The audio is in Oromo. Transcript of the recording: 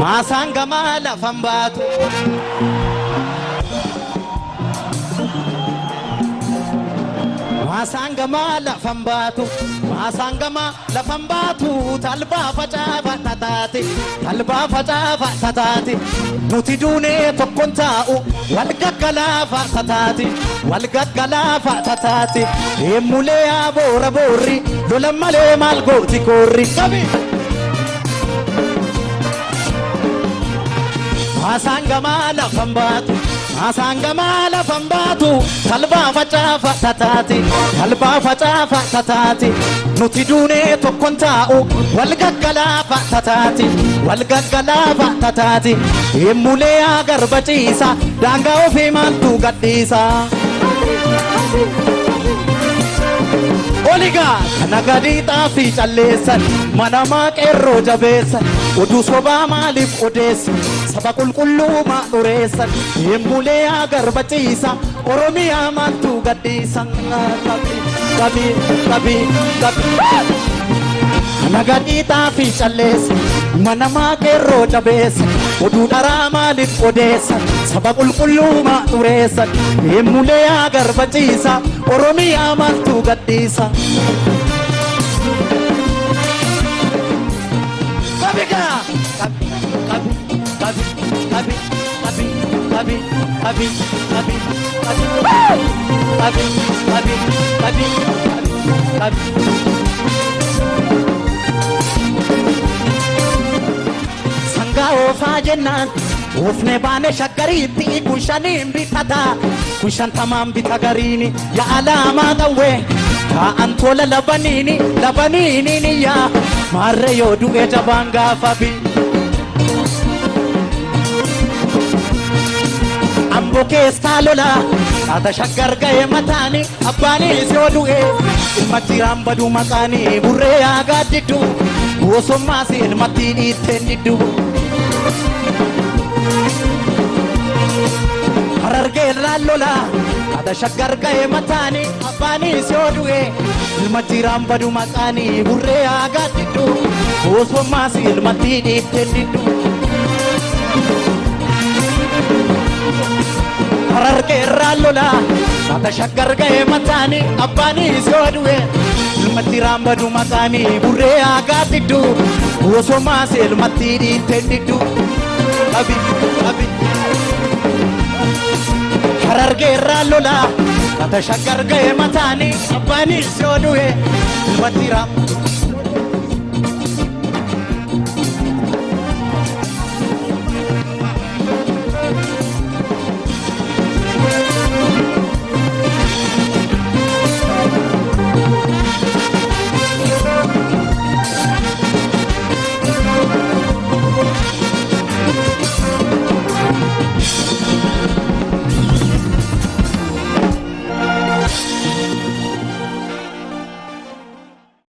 Masangama lafambatu Masangama lafambatu Masangama lafambatu talba facafa tatati talba facafa tatati nuti dune tokkonta'u walgaggalafa tatati walgaggalafa tatati emule abora borri lolamale malgoti korri kabi Masangama lafambatu Masangama lafambatu talba facafa tatati talba facafa tatati nuti dune tokkonta'u walgaggalafa tatati emule agarbachisa danga ofi maltu gaddisa Oliga nagadita fi challesan manama qerro jabesan odu soba malif odes sabakul kullu ma duresan emule agarbachisa oromiya mantu gaddisan kabi nagadita fi challesan manama qerro jabesan odu dara malif odesan sabakul kullu ma duresan emule agarbachisa oromiya mantu gaddisa Kabiga Sanga ofa jennan Ufne bane shakariti kushanim bitata kushan tamam bitagarini ya alama dawe ka antola labanini ni ya marre yodu e jabanga fabi ambo ke stalola ata shakar gaye matani abani yodu e ilmatiram badu matani burre aga ditu osoma si ilmatini tendidu Hararge rallola ada shagar gaye matani abani sodue ilmatiram badu makani burre aga ditu osoma si ilmatini tendidu Hararge rallola ada shagar gaye matani abani sodue ilmatiram badu makani burre aga ditu osoma si ilmatini tendidu abi Hararge rallola ata shagar gaye matani abani sodue ilmatiram